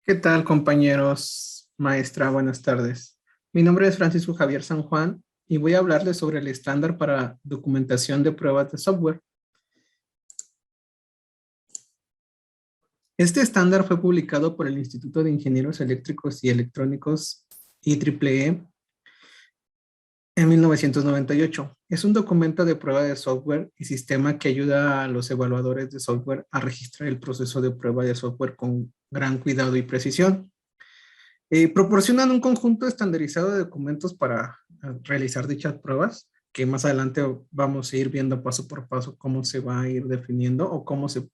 ¿Qué tal, compañeros? Maestra, buenas tardes. Mi nombre es Francisco Javier San Juan y voy a hablarles sobre el estándar para documentación de pruebas de software. Este estándar fue publicado por el Instituto de Ingenieros Eléctricos y Electrónicos IEEE en 1998. Es un documento de prueba de software y sistema que ayuda a los evaluadores de software a registrar el proceso de prueba de software con gran cuidado y precisión. Proporcionan un conjunto estandarizado de documentos para realizar dichas pruebas, que más adelante vamos a ir viendo paso por paso cómo se va a ir definiendo o cómo se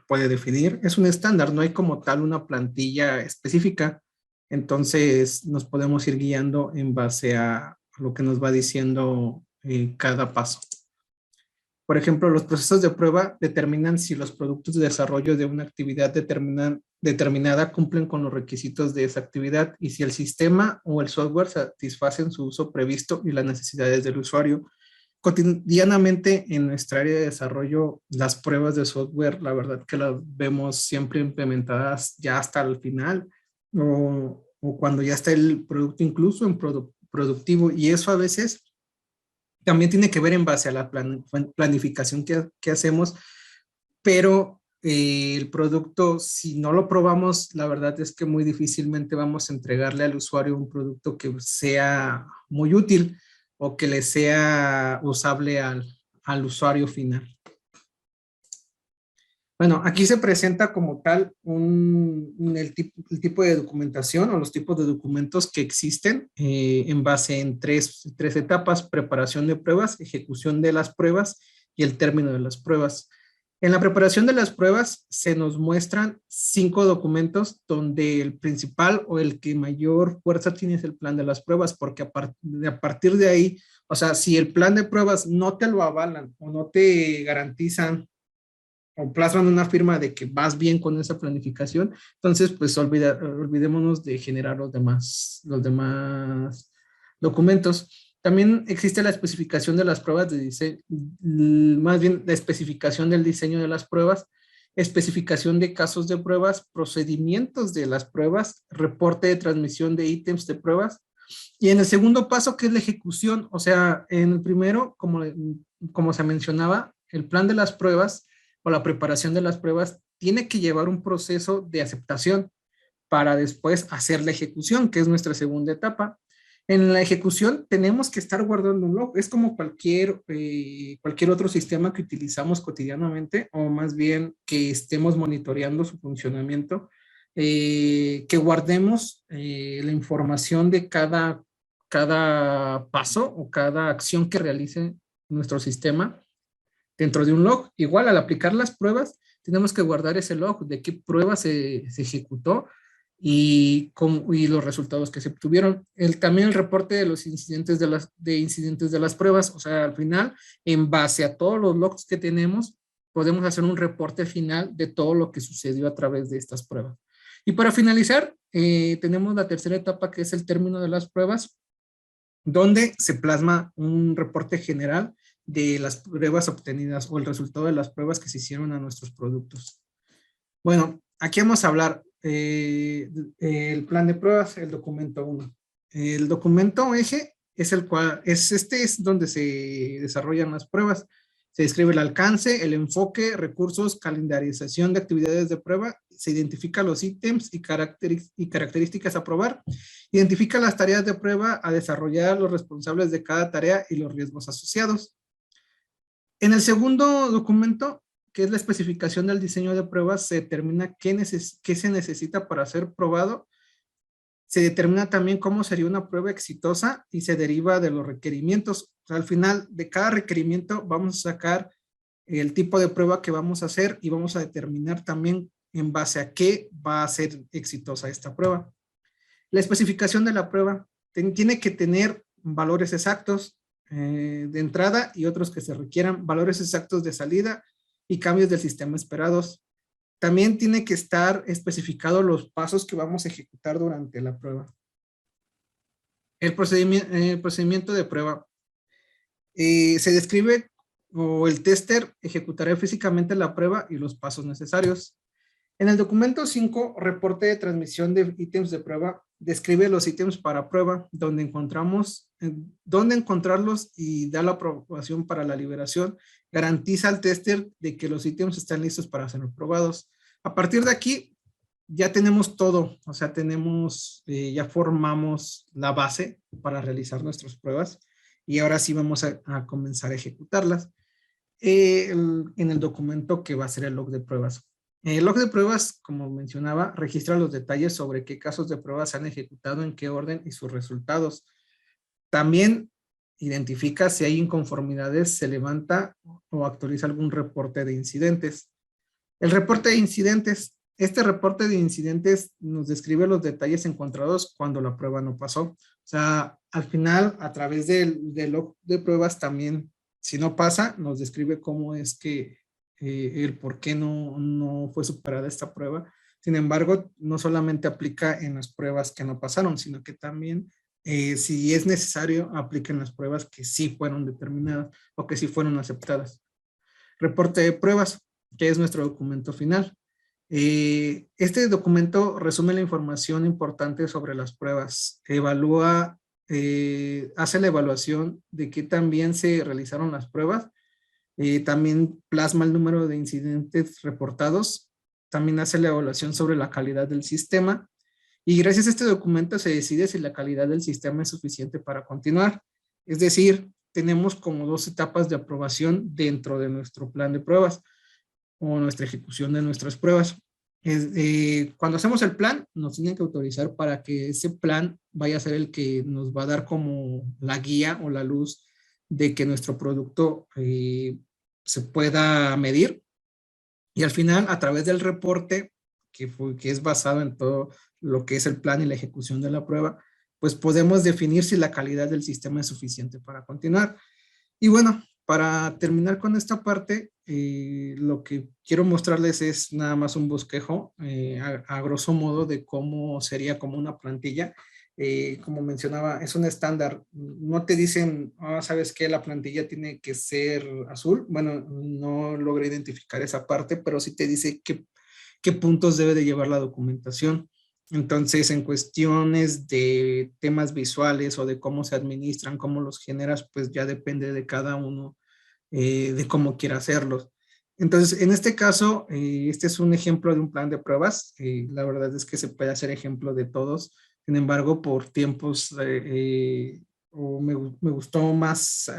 puede definir. Es un estándar, no hay como tal una plantilla específica, entonces nos podemos ir guiando en base a lo que nos va diciendo cada paso. Por ejemplo, los procesos de prueba determinan si los productos de desarrollo de una actividad determinada cumplen con los requisitos de esa actividad y si el sistema o el software satisfacen su uso previsto y las necesidades del usuario. Cotidianamente en nuestra área de desarrollo, las pruebas de software, la verdad que las vemos siempre implementadas ya hasta el final o cuando ya está el producto incluso en productivo, y eso a veces también tiene que ver en base a la planificación que hacemos, pero el producto, si no lo probamos, la verdad es que muy difícilmente vamos a entregarle al usuario un producto que sea muy útil o que le sea usable al usuario final. Bueno, aquí se presenta como tal el tipo de documentación o los tipos de documentos que existen en base en tres etapas: preparación de pruebas, ejecución de las pruebas y el término de las pruebas. En la preparación de las pruebas se nos muestran 5 documentos donde el principal o el que mayor fuerza tiene es el plan de las pruebas, porque a partir de ahí, o sea, si el plan de pruebas no te lo avalan o no te garantizan o plasman una firma de que vas bien con esa planificación, entonces pues olvidémonos de generar los demás documentos. También existe la especificación de las pruebas de diseño, más bien la especificación del diseño de las pruebas, especificación de casos de pruebas, procedimientos de las pruebas, reporte de transmisión de ítems de pruebas. Y en el segundo paso, que es la ejecución, o sea, en el primero, como se mencionaba, el plan de las pruebas o la preparación de las pruebas tiene que llevar un proceso de aceptación para después hacer la ejecución, que es nuestra segunda etapa. En la ejecución tenemos que estar guardando un log. Es como cualquier otro sistema que utilizamos cotidianamente, o más bien que estemos monitoreando su funcionamiento, que guardemos la información de cada paso o cada acción que realice nuestro sistema dentro de un log. Igual, al aplicar las pruebas, tenemos que guardar ese log de qué prueba se ejecutó y los resultados que se obtuvieron. También el reporte de los incidentes de las pruebas, o sea, al final, en base a todos los logs que tenemos, podemos hacer un reporte final de todo lo que sucedió a través de estas pruebas. Y para finalizar, tenemos la tercera etapa, que es el término de las pruebas, donde se plasma un reporte general de las pruebas obtenidas o el resultado de las pruebas que se hicieron a nuestros productos. Bueno, aquí vamos a hablar el plan de pruebas, el documento 1. El documento eje es es donde se desarrollan las pruebas. Se describe el alcance, el enfoque, recursos, calendarización de actividades de prueba, se identifica los ítems y características a probar, identifica las tareas de prueba a desarrollar, los responsables de cada tarea y los riesgos asociados. En el segundo documento, que es la especificación del diseño de pruebas, se determina qué se necesita para ser probado. Se determina también cómo sería una prueba exitosa y se deriva de los requerimientos. O sea, al final de cada requerimiento vamos a sacar el tipo de prueba que vamos a hacer y vamos a determinar también en base a qué va a ser exitosa esta prueba. La especificación de la prueba tiene que tener valores exactos de entrada y otros que se requieran, valores exactos de salida y cambios del sistema esperados. También tiene que estar especificado los pasos que vamos a ejecutar durante la prueba. El procedimiento de prueba. Se describe o el tester ejecutará físicamente la prueba y los pasos necesarios. En el documento 5, reporte de transmisión de ítems de prueba, describe los ítems para prueba, dónde encontrarlos y da la aprobación para la liberación. Garantiza al tester de que los ítems están listos para ser probados. A partir de aquí, ya tenemos todo, o sea, ya formamos la base para realizar nuestras pruebas y ahora sí vamos a comenzar a ejecutarlas. En el documento que va a ser el log de pruebas. El log de pruebas, como mencionaba, registra los detalles sobre qué casos de pruebas se han ejecutado, en qué orden y sus resultados. También identifica si hay inconformidades, se levanta o actualiza algún reporte de incidentes. El reporte de incidentes. Este reporte de incidentes nos describe los detalles encontrados cuando la prueba no pasó. O sea, al final, a través del log de pruebas también, si no pasa, nos describe cómo es que el por qué no fue superada esta prueba. Sin embargo, no solamente aplica en las pruebas que no pasaron, sino que también, si es necesario, aplica en las pruebas que sí fueron determinadas o que sí fueron aceptadas. Reporte de pruebas, que es nuestro documento final. Este documento resume la información importante sobre las pruebas, hace la evaluación de qué tan bien se realizaron las pruebas, también plasma el número de incidentes reportados, también hace la evaluación sobre la calidad del sistema y gracias a este documento se decide si la calidad del sistema es suficiente para continuar. Es decir, tenemos como 2 etapas de aprobación dentro de nuestro plan de pruebas o nuestra ejecución de nuestras pruebas. Cuando hacemos el plan, nos tienen que autorizar para que ese plan vaya a ser el que nos va a dar como la guía o la luz de que nuestro producto se pueda medir. Y al final, a través del reporte, que es basado en todo lo que es el plan y la ejecución de la prueba, pues podemos definir si la calidad del sistema es suficiente para continuar. Y bueno, para terminar con esta parte, lo que quiero mostrarles es nada más un bosquejo, a grosso modo, de cómo sería como una plantilla. Como mencionaba, es un estándar. No te dicen, ¿sabes qué? La plantilla tiene que ser azul. Bueno, no logré identificar esa parte, pero sí te dice qué puntos debe de llevar la documentación. Entonces, en cuestiones de temas visuales o de cómo se administran, cómo los generas, pues ya depende de cada uno, de cómo quiera hacerlos. Entonces, en este caso, este es un ejemplo de un plan de pruebas. La verdad es que se puede hacer ejemplo de todos. Sin embargo, por tiempos, me gustó más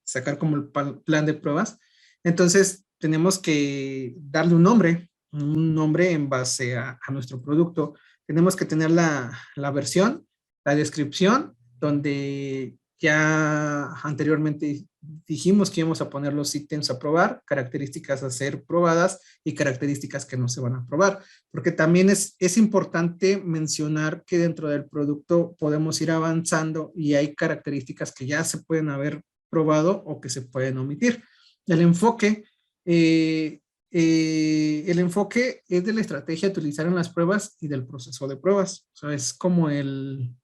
sacar como el plan de pruebas. Entonces, tenemos que darle un nombre en base a nuestro producto. Tenemos que tener la versión, la descripción, donde ya anteriormente dijimos que íbamos a poner los ítems a probar, características a ser probadas y características que no se van a probar. Porque también es importante mencionar que dentro del producto podemos ir avanzando y hay características que ya se pueden haber probado o que se pueden omitir. El enfoque es de la estrategia a utilizar en las pruebas y del proceso de pruebas. O sea, es como el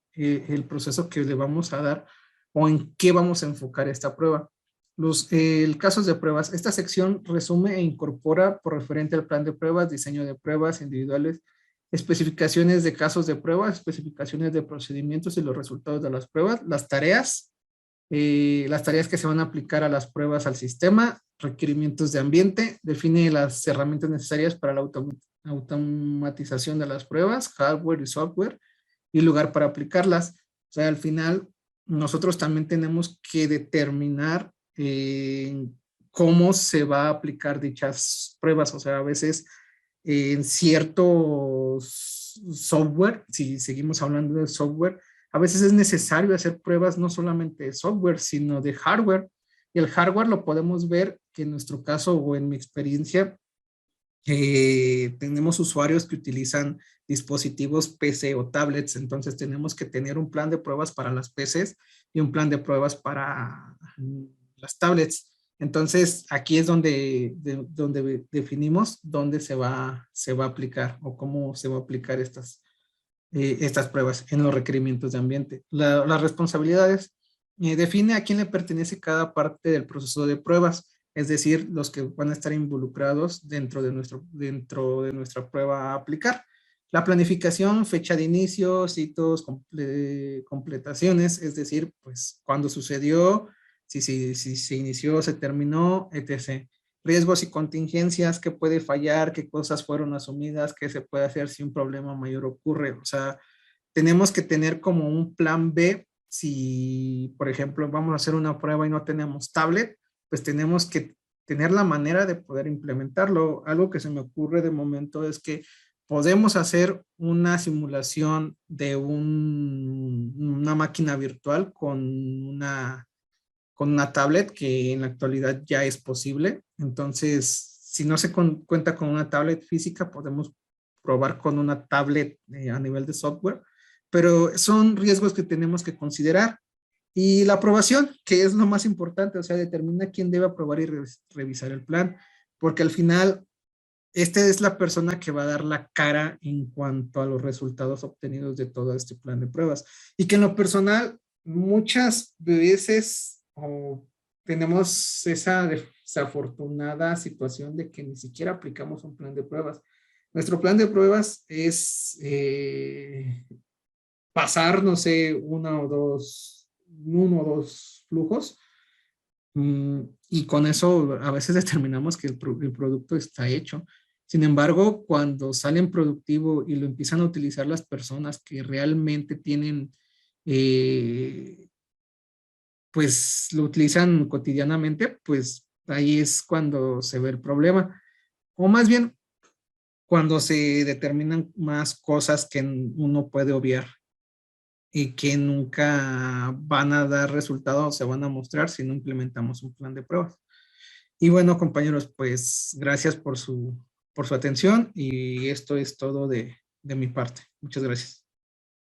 proceso que le vamos a dar o en qué vamos a enfocar esta prueba. El casos de pruebas. Esta sección resume e incorpora por referente al plan de pruebas, diseño de pruebas individuales, especificaciones de casos de pruebas, especificaciones de procedimientos y los resultados de las pruebas, las tareas que se van a aplicar a las pruebas al sistema, requerimientos de ambiente, define las herramientas necesarias para la automatización de las pruebas, hardware y software, y lugar para aplicarlas. O sea, al final, nosotros también tenemos que determinar cómo se va a aplicar dichas pruebas. O sea, a veces en ciertos software, si seguimos hablando de software, a veces es necesario hacer pruebas no solamente de software, sino de hardware. Y el hardware lo podemos ver que en nuestro caso o en mi experiencia, tenemos usuarios que utilizan dispositivos PC o tablets, entonces tenemos que tener un plan de pruebas para las PCs y un plan de pruebas para las tablets. Entonces, aquí es donde definimos dónde se va a aplicar o cómo se va a aplicar estas pruebas en los requerimientos de ambiente. Las responsabilidades, define a quién le pertenece cada parte del proceso de pruebas. es decir, los que van a estar involucrados dentro de nuestra prueba a aplicar. La planificación, fecha de inicio, citos, completaciones, es decir, pues cuándo sucedió, si se inició, se terminó, etc. Riesgos y contingencias, qué puede fallar, qué cosas fueron asumidas, qué se puede hacer si un problema mayor ocurre. O sea, tenemos que tener como un plan B si, por ejemplo, vamos a hacer una prueba y no tenemos tablet, pues tenemos que tener la manera de poder implementarlo. Algo que se me ocurre de momento es que podemos hacer una simulación de una máquina virtual con una tablet, que en la actualidad ya es posible. Entonces, si no se cuenta con una tablet física, podemos probar con una tablet a nivel de software, pero son riesgos que tenemos que considerar. Y la aprobación, que es lo más importante, o sea, determina quién debe aprobar y revisar el plan, porque al final, esta es la persona que va a dar la cara en cuanto a los resultados obtenidos de todo este plan de pruebas. Y que en lo personal, muchas veces tenemos esa desafortunada situación de que ni siquiera aplicamos un plan de pruebas. Nuestro plan de pruebas es pasar, no sé, uno o dos flujos, y con eso a veces determinamos que el producto está hecho. Sin embargo, cuando sale en productivo y lo empiezan a utilizar las personas que realmente tienen, pues lo utilizan cotidianamente, pues ahí es cuando se ve el problema. O más bien, cuando se determinan más cosas que uno puede obviar y que nunca van a dar resultados o se van a mostrar si no implementamos un plan de pruebas. Y bueno, compañeros, pues gracias por su atención, y esto es todo de mi parte. Muchas gracias.